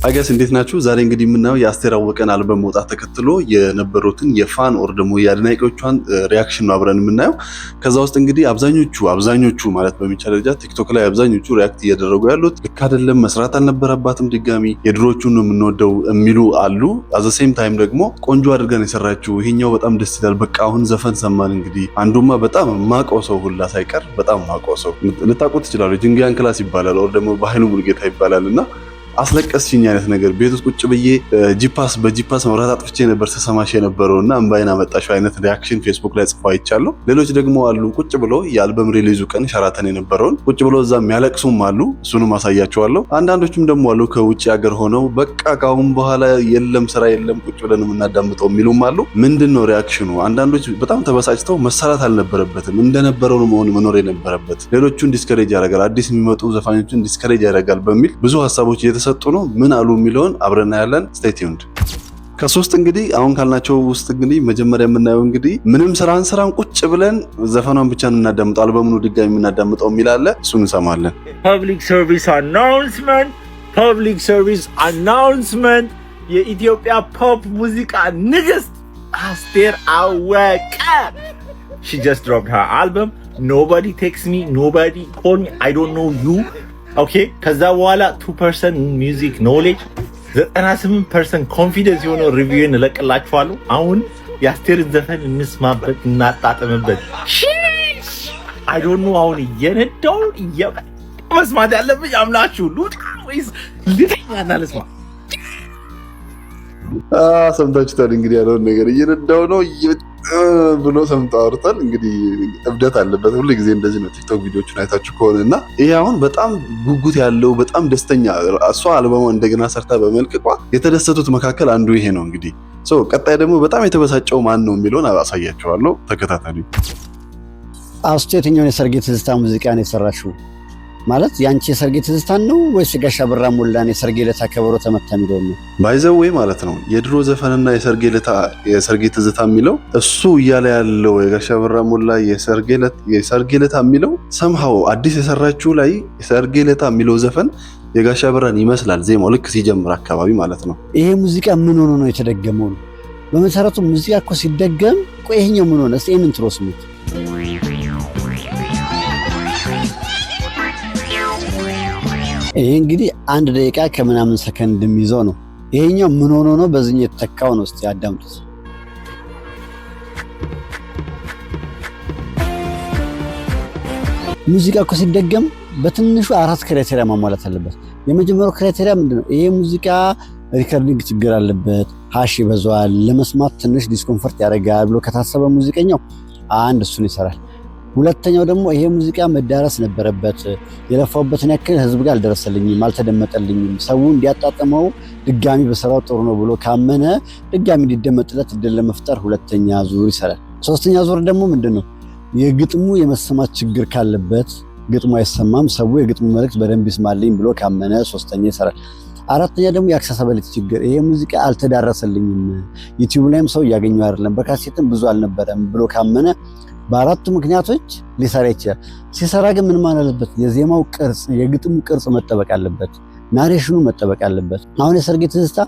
አጋስ እንዴት ናችሁ? ዛሬ እንግዲህ የምናየው የአስቴር አወቀን አልበም መውጣት ተከትሎ የነበሩትን የፋን ኦር ደግሞ የአድናቂዎቿን ሪያክሽን ነው አብረን የምናየው። ከዛ ውስጥ እንግዲህ አብዛኞቹ ማለት በሚቻል ደረጃ ቲክቶክ ላይ አብዛኞቹ ሪያክት እያደረጉ ያሉት ልክ አይደለም፣ መስራት አልነበረባትም፣ ድጋሚ የድሮቹን ነው የምንወደው የሚሉ አሉ። አዘ ሴም ታይም ደግሞ ቆንጆ አድርገን የሰራችው ይሄኛው በጣም ደስ ይላል፣ በቃ አሁን ዘፈን ሰማን። እንግዲህ አንዱማ በጣም ማቀው ሰው ሁላ ሳይቀር በጣም ማቀው ሰው ልታውቁት ትችላላችሁ፣ ጅንጋያን ክላስ ይባላል ኦር ደግሞ በኃይሉ ሙሉጌታ ይባላል እና አስለቀስሽኝ አይነት ነገር ቤት ውስጥ ቁጭ ብዬ በጂፓስ መብራት አጥፍቼ ነበር ተሰማሽ የነበረውና እንባይና መጣሽው አይነት ሪያክሽን ፌስቡክ ላይ ጽፎ አይቻለሁ። ሌሎች ደግሞ አሉ ቁጭ ብሎ የአልበም ሪሊዙ ቀን ሸራተን የነበረውን ቁጭ ብሎ እዛ የሚያለቅሱም አሉ፣ እሱንም አሳያቸዋለሁ። አንዳንዶቹም ደግሞ አሉ ከውጭ ሀገር ሆነው በቃ ካሁን በኋላ የለም ስራ የለም ቁጭ ብለን የምናዳምጠው የሚሉም አሉ። ምንድነው ሪያክሽኑ? አንዳንዶች በጣም ተበሳጭተው መሰራት አልነበረበትም እንደነበረው ነው መኖር የነበረበት፣ ሌሎቹን ዲስከሬጅ ያደርጋል፣ አዲስ የሚመጡ ዘፋኞችን ዲስከሬጅ ያደርጋል በሚል ብዙ ሀሳቦች ሰጡ ነው። ምን አሉ የሚለውን አብረን እናያለን። ስቴይ ቲዩንድ። ከሶስት እንግዲህ አሁን ካልናቸው ውስጥ እንግዲህ መጀመሪያ የምናየው እንግዲህ ምንም ስራን ቁጭ ብለን ዘፈኗን ብቻ እናዳምጠው አልበሙን ድጋሚ የምናዳምጠው የሚል አለ። እሱን እንሰማለን። ፐብሊክ ሰርቪስ አናውንስመንት የኢትዮጵያ ፖፕ ሙዚቃ ንግስት አስቴር አወቀ she just dropped her album. Nobody text me, nobody call me, I don't know you. ኦኬ ከዛ በኋላ 2% ሚውዚክ ኖሌጅ 98% ኮንፊደንስ የሆነው ሪቪውን እለቅላችኋለሁ። አሁን የአስቴርን ዘፈን እንስማበት እናጣጥምበት። አይ ዶንት ኖ አሁን እየነዳው መስማት ያለብኝ አምላችሁ ሉጣ ወይስ ልተኛና ልስማ? ሰምታችሁታል እንግዲህ ያለውን ነገር እየነዳው ነው ብሎ ሰምተው አውርቷል። እንግዲህ እብደት አለበት ሁሉ ጊዜ እንደዚህ ነው። ቲክቶክ ቪዲዮቹን አይታችሁ ከሆነ እና ይሄ አሁን በጣም ጉጉት ያለው በጣም ደስተኛ እሷ አልበሟ እንደገና ሰርታ በመልቀቋ የተደሰቱት መካከል አንዱ ይሄ ነው። እንግዲህ ቀጣይ ደግሞ በጣም የተበሳጨው ማን ነው የሚለውን አሳያችኋለሁ። ተከታተሉ። አስቴር የትኛውን የሰርግ ትዝታ ሙዚቃ ነው የሰራሽው? ማለት ያንቺ የሰርግ ትዝታን ነው ወይስ ጋሽ አበራ ሞላን የሰርግ ዕለት ከበሮ ተመታ የሚለው ነው? ባይዘው ወይ ማለት ነው የድሮ ዘፈንና የሰርግ ትዝታ የሚለው እሱ እያለ ያለው የጋሽ አበራ ሞላ የሰርግ ዕለት የሚለው ሰምሃው አዲስ የሰራችው ላይ የሰርግ ዕለት የሚለው ዘፈን የጋሽ አበራን ይመስላል ዜማው ልክ ሲጀምር አካባቢ ማለት ነው። ይሄ ሙዚቃ ምን ሆኖ ነው የተደገመው? በመሰረቱ ሙዚቃ እኮ ሲደገም ቆይ ይሄኛው ምን ሆነ? እስቲ ይሄንን ትሮስሙት። ይሄ እንግዲህ 1 ደቂቃ ከምናምን ሰከንድ የሚይዘው ነው። ይሄኛው ምን ሆኖ ነው በዚህኛው የተተካው ነው? እስቲ አዳምጡት። ሙዚቃ እኮ ሲደገም በትንሹ 4 ክራይቴሪያ ማሟላት አለበት። የመጀመሪያው ክራይቴሪያ ምንድነው? ይሄ ሙዚቃ ሪከርዲንግ ችግር አለበት፣ ሃሽ ይበዛዋል፣ ለመስማት ትንሽ ዲስኮምፎርት ያደርጋል ብሎ ከታሰበ ሙዚቀኛው አንድ እሱን ይሰራል። ሁለተኛው ደግሞ ይሄ ሙዚቃ መዳረስ ነበረበት፣ የለፋውበትን ያክል ህዝብ ጋር አልደረሰልኝም፣ አልተደመጠልኝም፣ ሰው እንዲያጣጥመው ድጋሚ በሰራው ጥሩ ነው ብሎ ካመነ ድጋሚ እንዲደመጥለት እድል ለመፍጠር ሁለተኛ ዙር ይሰራል። ሶስተኛ ዙር ደግሞ ምንድነው? የግጥሙ የመሰማት ችግር ካለበት ግጥሙ አይሰማም፣ ሰው የግጥሙ መልእክት በደንብ ይስማልኝ ብሎ ካመነ ሶስተኛ ይሰራል። አራተኛ ደግሞ የአክሰሰቢሊቲ ችግር፣ ይሄ ሙዚቃ አልተዳረሰልኝም፣ ዩቲዩብ ላይም ሰው እያገኘው አይደለም፣ በካሴትም ብዙ አልነበረም ብሎ ካመነ በአራቱ ምክንያቶች ሊሰራ ይችላል። ሲሰራ ግን ምን ማለት አለበት? የዜማው ቅርጽ፣ የግጥሙ ቅርጽ መጠበቅ አለበት፣ ናሬሽኑ መጠበቅ አለበት። አሁን የሰርግ ትዝታ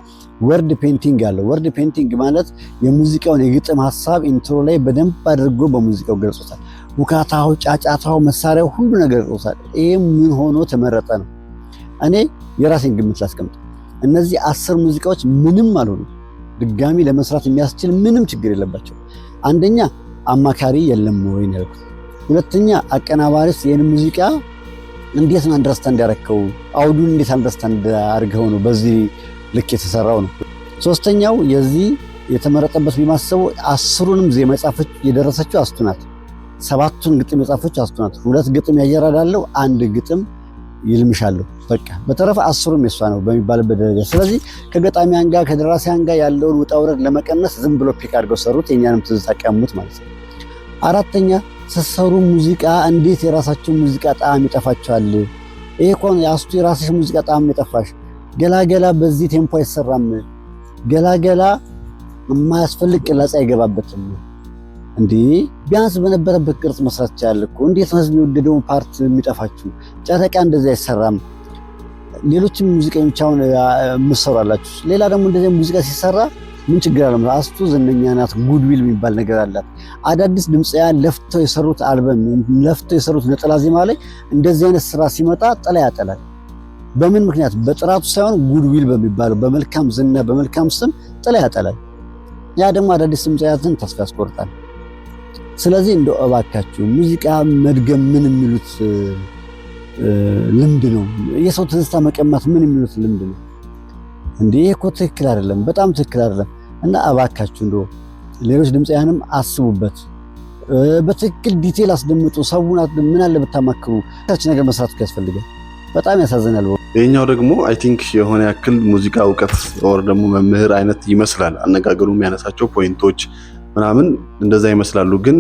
ወርድ ፔንቲንግ አለው። ወርድ ፔንቲንግ ማለት የሙዚቃውን የግጥም ሐሳብ ኢንትሮ ላይ በደንብ አድርጎ በሙዚቃው ገልጾታል። ውካታው፣ ጫጫታው፣ መሳሪያው ሁሉ ነገር ገልጾታል። ይሄ ምን ሆኖ ተመረጠ ነው? እኔ የራሴን ግምት ላስቀምጥ። እነዚህ 10 ሙዚቃዎች ምንም አልሆኑ፣ ድጋሚ ለመስራት የሚያስችል ምንም ችግር የለባቸው። አንደኛ አማካሪ የለም ወይ ነው ያልኩት። ሁለተኛ አቀናባሪስ ይሄን ሙዚቃ እንዴት ነው አንደርስታንድ ያደረከው? አውዱን እንዴት አንደርስታንድ አድርገው ነው በዚህ ልክ የተሰራው ነው። ሶስተኛው የዚህ የተመረጠበት ቢማሰቡ 10ሩንም ዜማ የጻፈች የደረሰችው አስቱ ናት። 7ቱን ግጥም የጻፈች አስቱ ናት። 2 ግጥም ያየራዳለው፣ 1 ግጥም ይልምሻለሁ። በቃ በተረፈ 10ሩም የሷ ነው በሚባልበት ደረጃ። ስለዚህ ከገጣሚያን ጋር ከደራሲያን ጋር ያለውን ውጣ ውረድ ለመቀነስ ዝም ብሎ ፒክ አድርገው ሰሩት። የኛንም ትዝታ ቀሙት ማለት ነው። አራተኛ ስትሰሩ ሙዚቃ እንዴት የራሳችሁ ሙዚቃ ጣዕም ይጠፋችኋል? ይሄ እኮ የአስቱ የራስሽ ሙዚቃ ጣዕም የጠፋሽ። ገላገላ በዚህ ቴምፖ አይሰራም። ገላገላ የማያስፈልግ ቅላጻ አይገባበትም። እንዴ ቢያንስ በነበረበት ቅርጽ መስራት ይችላል እኮ። እንዴት ህዝብ የወደደውን ፓርት የሚጠፋችሁ? ጨረቃ እንደዛ አይሰራም። ሌሎችም ሙዚቀኞች አሁን የምትሰሩ አላችሁ። ሌላ ደግሞ እንደዚህ ሙዚቃ ሲሰራ ምን ችግር አለ? አስቱ ዝነኛ ናት፣ ጉድዊል የሚባል ነገር አላት። አዳዲስ ድምፃውያን ለፍተው የሰሩት አልበም፣ ለፍተው የሰሩት ነጠላ ዜማ ላይ እንደዚህ አይነት ስራ ሲመጣ ጥላ ያጠላል። በምን ምክንያት? በጥራቱ ሳይሆን ጉድዊል በሚባለው በመልካም ዝና በመልካም ስም ጥላ ያጠላል። ያ ደግሞ አዳዲስ ድምፃውያንን ተስፋ ያስቆርጣል። ስለዚህ እንደው እባካችሁ ሙዚቃ መድገም ምን የሚሉት ልምድ ነው? የሰው ትዝታ መቀማት ምን የሚሉት ልምድ ነው እንዴ? ይሄ እኮ ትክክል አይደለም፣ በጣም ትክክል አይደለም። እና እባካችሁ እንደው ሌሎች ድምፃውያንም አስቡበት፣ በትክክል ዲቴል አስደምጡ። ሰውን ምን አለ ብታማክሩ። ታች ነገር መስራት ያስፈልጋል። በጣም ያሳዝናል። ይሄኛው ደግሞ አይ ቲንክ የሆነ ያክል ሙዚቃ እውቀት ወር ደግሞ መምህር አይነት ይመስላል። አነጋገሩ የሚያነሳቸው ፖይንቶች ምናምን እንደዛ ይመስላሉ። ግን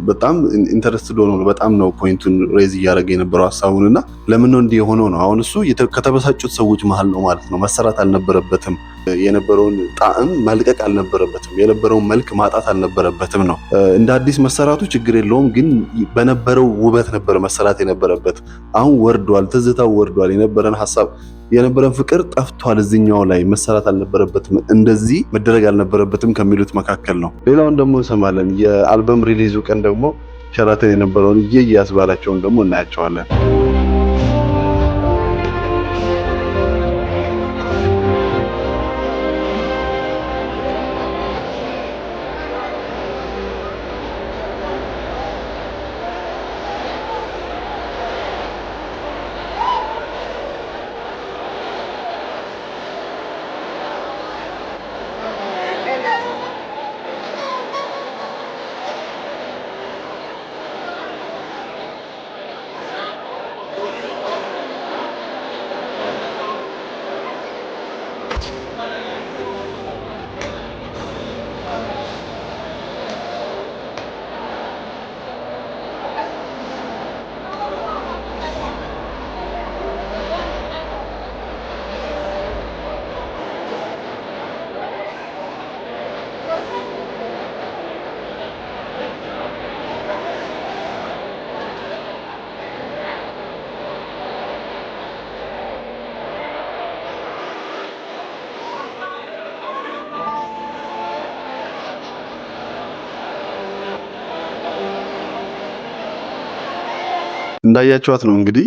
በጣም ኢንተረስትድ ሆኖ ነው በጣም ነው ፖይንቱን ሬዝ እያደረገ የነበረው ሀሳቡንና ለምን ነው እንዲህ የሆነው ነው። አሁን እሱ ከተበሳጩት ሰዎች መሀል ነው ማለት ነው። መሰራት አልነበረበትም። የነበረውን ጣዕም መልቀቅ አልነበረበትም። የነበረውን መልክ ማጣት አልነበረበትም ነው። እንደ አዲስ መሰራቱ ችግር የለውም፣ ግን በነበረው ውበት ነበር መሰራት የነበረበት። አሁን ወርዷል፣ ትዝታው ወርዷል። የነበረን ሀሳብ የነበረን ፍቅር ጠፍቷል። እዚህኛው ላይ መሰራት አልነበረበትም፣ እንደዚህ መደረግ አልነበረበትም ከሚሉት መካከል ነው። ሌላውን ደግሞ እንሰማለን። የአልበም ሪሊዙ ቀን ደግሞ ሸራተን የነበረውን እያስባላቸውን ደግሞ እናያቸዋለን። እንዳያቸዋት ነው እንግዲህ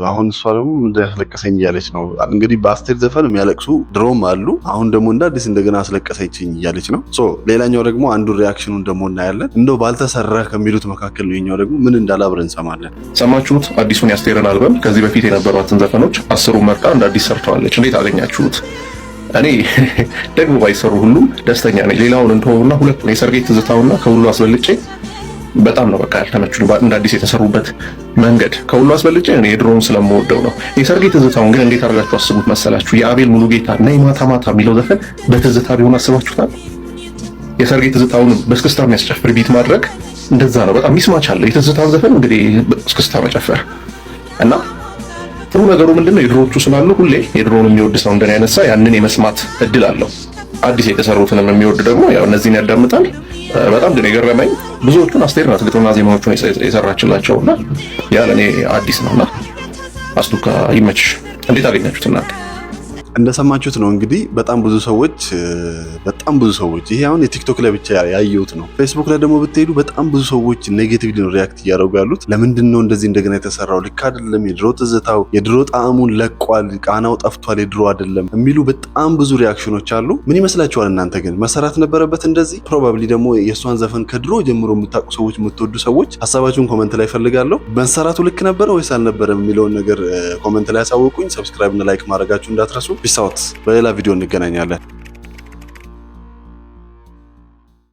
አሁን እሷ ደግሞ ያስለቀሰኝ እያለች ነው እንግዲህ። በአስቴር ዘፈን የሚያለቅሱ ድሮም አሉ፣ አሁን ደግሞ እንደ አዲስ እንደገና አስለቀሰችኝ እያለች ነው። ሌላኛው ደግሞ አንዱ ሪያክሽኑን ደግሞ እናያለን። እንደው ባልተሰራ ከሚሉት መካከል ነው። የኛው ደግሞ ምን እንዳለ አብረን እንሰማለን። ሰማችሁት? አዲሱን የአስቴርን አልበም ከዚህ በፊት የነበሯትን ዘፈኖች 10ሩን መርጣ እንደ አዲስ ሰርተዋለች። እንዴት አገኛችሁት? እኔ ደግሞ ባይሰሩ ሁሉም ደስተኛ ነኝ። ሌላውን እንተውና ሁለቱን የሰርጌ ትዝታውና ከሁሉ አስበልጬ በጣም ነው በቃ ያልተመቹኝ። እንደ አዲስ የተሰሩበት መንገድ ከሁሉ አስበልጬ እኔ የድሮውን ስለምወደው ነው። የሰርጌ ትዝታውን ግን እንዴት አድርጋችሁ አስቡት መሰላችሁ? የአቤል ሙሉጌታ ነይ ማታ ማታ የሚለው ዘፈን በትዝታ ቢሆን አስባችሁታል? የሰርጌ ትዝታውን በስክስታ የሚያስጨፍር ቢት ማድረግ እንደዛ ነው። በጣም ሚስማች አለ። የትዝታውን ዘፈን እንግዲህ እስክስታ መጨፈር እና ጥሩ ነገሩ ምንድነው? የድሮዎቹ ስላሉ ሁሌ የድሮውን የሚወድ ሰው እንደኔ ያነሳ ያንን የመስማት እድል አለው። አዲስ የተሰሩትንም የሚወድ ደግሞ ያው እነዚህን ያዳምጣል። በጣም ግን የገረመኝ ብዙዎቹን አስቴር ናት ግጥምና ዜማዎቹን የሰራችላቸውና ያ ለኔ አዲስ ነውና አስቱካ ይመችሽ። እንዴት አገኛችሁት እናንተ? እንደሰማችሁት ነው እንግዲህ በጣም ብዙ ሰዎች ይሄ አሁን የቲክቶክ ላይ ብቻ ያየሁት ነው። ፌስቡክ ላይ ደግሞ ብትሄዱ በጣም ብዙ ሰዎች ኔጌቲቭሊ ነው ሪያክት እያደረጉ ያሉት። ለምንድን ነው እንደዚህ እንደገና የተሰራው? ልክ አይደለም፣ የድሮ ትዝታው የድሮ ጣዕሙን ለቋል፣ ቃናው ጠፍቷል፣ የድሮ አይደለም የሚሉ በጣም ብዙ ሪያክሽኖች አሉ። ምን ይመስላችኋል እናንተ? ግን መሰራት ነበረበት እንደዚህ? ፕሮባብሊ ደግሞ የእሷን ዘፈን ከድሮ ጀምሮ የምታውቁ ሰዎች፣ የምትወዱ ሰዎች ሀሳባችሁን ኮመንት ላይ ፈልጋለሁ። መሰራቱ ልክ ነበረ ወይስ አልነበረም የሚለውን ነገር ኮመንት ላይ ያሳውቁኝ። ሰብስክራይብ እና ላይክ ማድረጋችሁ እንዳትረሱ። ፒስ አውት። በሌላ ቪዲዮ እንገናኛለን።